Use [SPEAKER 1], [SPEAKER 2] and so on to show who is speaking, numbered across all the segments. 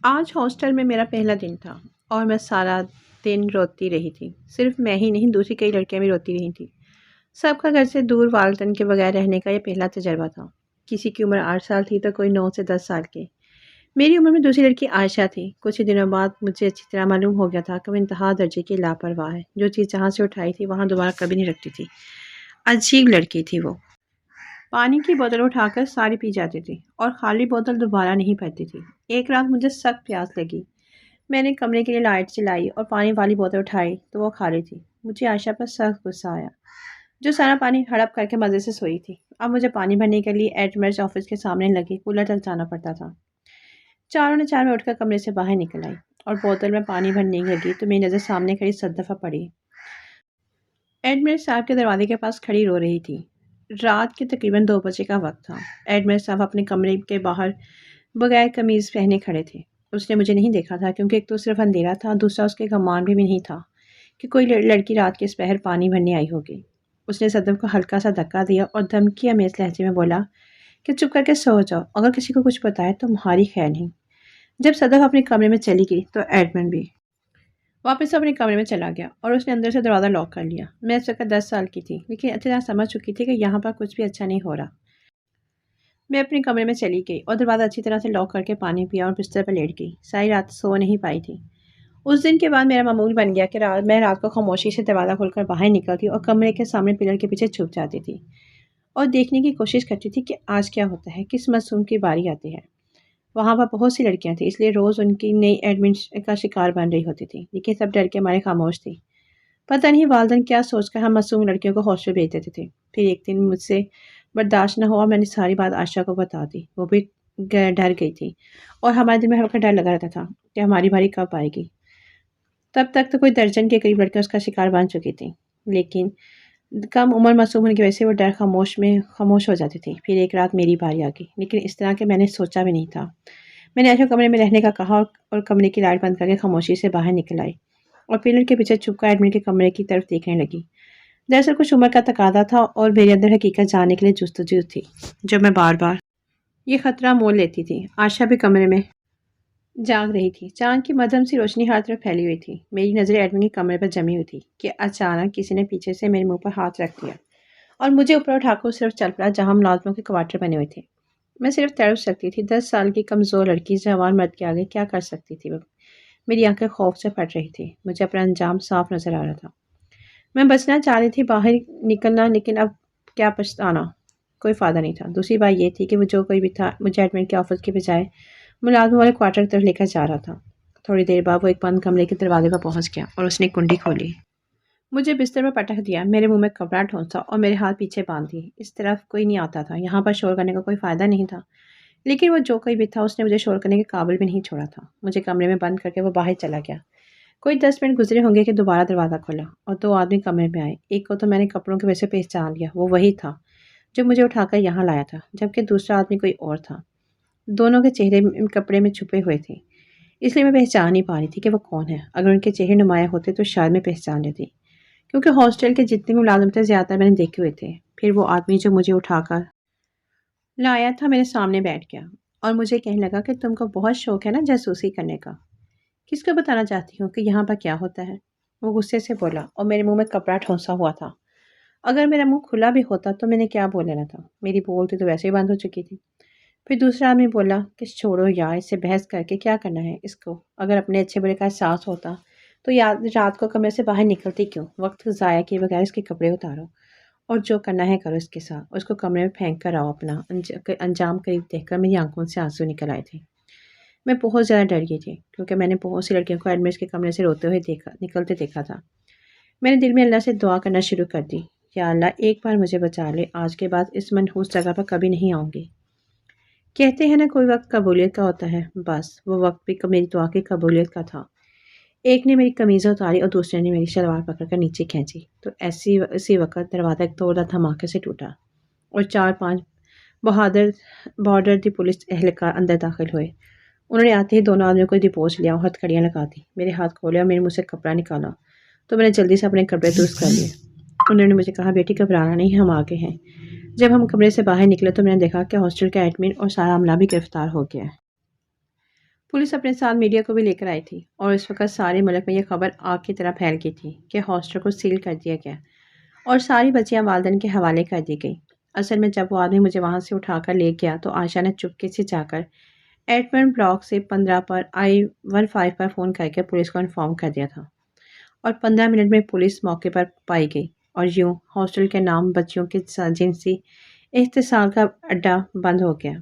[SPEAKER 1] آج ہاسٹل میں میرا پہلا دن تھا اور میں سارا دن روتی رہی تھی۔ صرف میں ہی نہیں، دوسری کئی لڑکیاں بھی روتی رہی تھیں۔ سب کا گھر سے دور والدین کے بغیر رہنے کا یہ پہلا تجربہ تھا۔ کسی کی عمر 8 سال تھی تو کوئی 9 سے 10 سال کے۔ میری عمر میں دوسری لڑکی عائشہ تھی۔ کچھ ہی دنوں بعد مجھے اچھی طرح معلوم ہو گیا تھا کہ وہ انتہا درجے کی لاپرواہ ہے۔ جو چیز جہاں سے اٹھائی تھی وہاں دوبارہ کبھی نہیں رکھتی تھی۔ عجیب لڑکی تھی وہ۔ پانی کی بوتل اٹھا کر ساری پی جاتی تھی اور خالی بوتل دوبارہ نہیں بھرتی تھی۔ ایک رات مجھے سخت پیاس لگی۔ میں نے کمرے کے لیے لائٹ جلائی اور پانی والی بوتل اٹھائی تو وہ خالی تھی۔ مجھے عائشہ پر سخت غصہ آیا، جو سارا پانی ہڑپ کر کے مزے سے سوئی تھی۔ اب مجھے پانی بھرنے کے لیے ایڈمرس آفس کے سامنے لگے کولر تک جانا پڑتا تھا۔ چاروں نے چار میں اٹھ کر کمرے سے باہر نکل آئی اور بوتل میں پانی بھرنے لگی تو میری نظر سامنے کھڑی صدفہ پڑی۔ ایڈمرس صاحب کے دروازے کے پاس کھڑی رو رہی تھی۔ رات کے تقریباً 2 بجے کا وقت تھا۔ ایڈمرس صاحب اپنے کمرے کے باہر بغیر قمیض پہنے کھڑے تھے۔ اس نے مجھے نہیں دیکھا تھا کیونکہ ایک تو صرف اندھیرا تھا، دوسرا اس کے گمان بھی نہیں تھا کہ کوئی لڑکی رات کے اس پہر پانی بھرنے آئی ہوگی۔ اس نے صدف کو ہلکا سا دھکا دیا اور دھمکی آمیز لہجے میں بولا کہ چپ کر کے سو جاؤ، اگر کسی کو کچھ بتائے تو تمہاری خیر نہیں۔ جب صدف اپنے کمرے میں چلی گئی تو ایڈمن بھی واپس اپنے کمرے میں چلا گیا اور اس نے اندر سے دروازہ لاک کر لیا۔ میں اس وقت 10 سال کی تھی لیکن اچھی طرح سمجھ چکی تھی کہ یہاں پر کچھ بھی اچھا نہیں ہو رہا۔ میں اپنے کمرے میں چلی گئی اور دروازہ اچھی طرح سے لاک کر کے پانی پیا اور بستر پر لیٹ گئی۔ ساری رات سو نہیں پائی تھی۔ اس دن کے بعد میرا معمول بن گیا کہ میں رات کو خاموشی سے دروازہ کھول کر باہر نکلتی اور کمرے کے سامنے پلر کے پیچھے چھپ جاتی تھی اور دیکھنے کی کوشش کرتی تھی کہ آج کیا ہوتا ہے، کس معصوم کی باری آتی ہے۔ وہاں پر بہت سی لڑکیاں تھیں، اس لیے روز ان کی نئی ایڈمن کا شکار بن رہی ہوتی تھی، لیکن سب ڈر کے ہمارے خاموش تھی۔ پتہ نہیں والدین کیا سوچ کر ہم معصوم لڑکیوں کو ہاسٹل بھیج دیتے تھے۔ پھر ایک دن مجھ سے برداشت نہ ہوا، میں نے ساری بات عائشہ کو بتا دی۔ وہ بھی ڈر گئی تھی اور ہمارے دل میں ہلکا ڈر لگا رہتا تھا کہ ہماری باری کب آئے گی۔ تب تک تو کوئی درجن کے قریب لڑکیاں اس کا شکار بن چکی تھیں، لیکن کم عمر معصوم ہونے کی وجہ سے وہ ڈر خاموش ہو جاتی تھی۔ پھر ایک رات میری باری آ گئی، لیکن اس طرح کہ میں نے سوچا بھی نہیں تھا۔ میں نے عائشہ کمرے میں رہنے کا کہا اور کمرے کی لائٹ بند کر کے خاموشی سے باہر نکل آئی اور پلر کے پیچھے چھپ کر ایڈمن کے کمرے کی طرف دیکھنے لگی۔ دراصل کچھ عمر کا تقاضا تھا اور میرے اندر حقیقت جاننے کے لیے جستجو تھی، جو میں بار بار یہ خطرہ مول لیتی تھی۔ عائشہ بھی کمرے میں جاگ رہی تھی۔ چاند کی مدھم سی روشنی ہر طرف پھیلی ہوئی تھی۔ میری نظریں ایڈمن کے کمرے پر جمی ہوئی تھی کہ اچانک کسی نے پیچھے سے میرے منہ پر ہاتھ رکھ دیا اور مجھے اوپر اٹھا کر صرف چل پڑا جہاں ملازموں کے کوارٹر بنے ہوئے تھے۔ میں صرف تڑپ سکتی تھی۔ 10 سال کی کمزور لڑکی جوان مرد کے آگے کیا کر سکتی تھی وہ؟ میری آنکھیں خوف سے پھٹ رہی تھی۔ مجھے اپنا انجام صاف نظر آ رہا تھا۔ میں بچنا چاہ رہی تھی، باہر نکلنا، لیکن اب کیا پچھتانا، کوئی فائدہ نہیں تھا۔ دوسری بات یہ تھی کہ وہ جو کوئی بھی تھا مجھے ایڈمن کے آفس کے بجائے ملازموں والے کوارٹر کی طرف لے کر جا رہا تھا۔ تھوڑی دیر بعد وہ ایک بند کمرے کے دروازے پر پہنچ گیا اور اس نے کنڈی کھولی۔ مجھے بستر میں پٹک دیا، میرے منہ میں کپڑا ٹھونسا اور میرے ہاتھ پیچھے باندھ دیے۔ اس طرف کوئی نہیں آتا تھا، یہاں پر شور کرنے کا کوئی فائدہ نہیں تھا، لیکن وہ جو کوئی بھی تھا اس نے مجھے شور کرنے کے قابل بھی نہیں چھوڑا تھا۔ مجھے کمرے میں بند کر کے وہ باہر چلا گیا۔ کوئی 10 منٹ گزرے ہوں گے کہ دوبارہ دروازہ کھولا اور 2 آدمی کمرے میں آئے۔ ایک کو تو میں نے کپڑوں کی وجہ سے پہچان لیا، وہ وہی تھا جو مجھے اٹھا کر یہاں لایا تھا، جبکہ دوسرا آدمی کوئی اور تھا۔ دونوں کے چہرے کپڑے میں چھپے ہوئے تھے، اس لیے میں پہچان نہیں پا رہی تھی کہ وہ کون ہے۔ اگر ان کے چہرے نمایاں ہوتے تو شاید میں پہچان لیتی، کیونکہ ہاسٹل کے جتنے ملازم تھے زیادہ تر میں نے دیکھے ہوئے تھے۔ پھر وہ آدمی جو مجھے اٹھا کر لایا تھا میرے سامنے بیٹھ گیا اور مجھے کہنے لگا کہ تم کو بہت شوق ہے نا جاسوسی کرنے کا، کس کو بتانا چاہتی ہوں کہ یہاں پر کیا ہوتا ہے؟ وہ غصے سے بولا اور میرے منہ میں کپڑا ٹھونسا ہوا تھا۔ اگر میرا منہ کھلا بھی ہوتا تو میں نے کیا بول لینا تھا، میری بولتی تو ویسے ہی بند ہو چکی تھی۔ پھر دوسرا آدمی بولا کہ چھوڑو یار، اس سے بحث کر کے کیا کرنا ہے اس کو، اگر اپنے اچھے برے کا احساس ہوتا تو رات کو کمرے سے باہر نکلتی کیوں؟ وقت ضائع کیے بغیر اس کے کپڑے اتارو اور جو کرنا ہے کرو اس کے ساتھ، اس کو کمرے میں پھینک کر آؤ۔ اپنا انجام قریب دیکھ کر میری آنکھوں سے آنسو نکل آئے تھے۔ میں بہت زیادہ ڈر گئی تھی کیونکہ میں نے بہت سی لڑکیوں کو ایڈمنس کے کمرے سے روتے ہوئے نکلتے دیکھا تھا۔ میں نے دل میں اللہ سے دعا کرنا شروع کر دی، یا اللہ ایک بار مجھے بچا لے، آج کے بعد اس منحوس جگہ پر کبھی نہیں آؤں گی۔ کہتے ہیں نا کوئی وقت قبولیت کا ہوتا ہے، بس وہ وقت بھی میری دعا کی قبولیت کا تھا۔ ایک نے میری قمیض اتاری اور دوسرے نے میری شلوار پکڑ کر نیچے کھینچی تو اسی وقت دروازہ ایک زوردار دھماکے سے ٹوٹا اور 4-5 بارڈر دی پولیس اہلکار اندر داخل ہوئے۔ انہوں نے آتے ہی دونوں آدمیوں کو دبوچ لیا اور ہتھکڑیاں لگا دی، میرے ہاتھ کھولے اور میرے منہ سے کپڑا نکالا تو میں نے جلدی سے اپنے کپڑے درست کر لیے۔ انہوں نے مجھے کہا بیٹی گھبرانا نہیں، ہم آگے ہیں۔ جب ہم کمرے سے باہر نکلے تو میں نے دیکھا کہ ہاسٹل کا ایڈمن اور سارا عملہ بھی گرفتار ہو گیا ہے۔ پولیس اپنے ساتھ میڈیا کو بھی لے کر آئی تھی اور اس وقت سارے ملک میں یہ خبر آگ کی طرح پھیل گئی تھی کہ ہاسٹل کو سیل کر دیا گیا اور ساری بچیاں والدین کے حوالے کر دی گئی۔ اصل میں جب وہ آدمی مجھے وہاں سے اٹھا کر لے گیا تو عائشہ نے چپکے سے جا کر ایڈمنڈ بلاک سے 15 پر I-15 پر فون کر کے پولیس کو انفارم کر دیا تھا اور 15 منٹ میں پولیس موقع پر پائی گئی اور یوں ہاسٹل کے نام بچیوں کے جنسی اغتصاب کا اڈا بند ہو گیا۔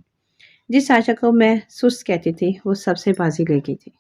[SPEAKER 1] جس عائشہ کو میں سست کہتی تھی وہ سب سے بازی لے گئی تھی۔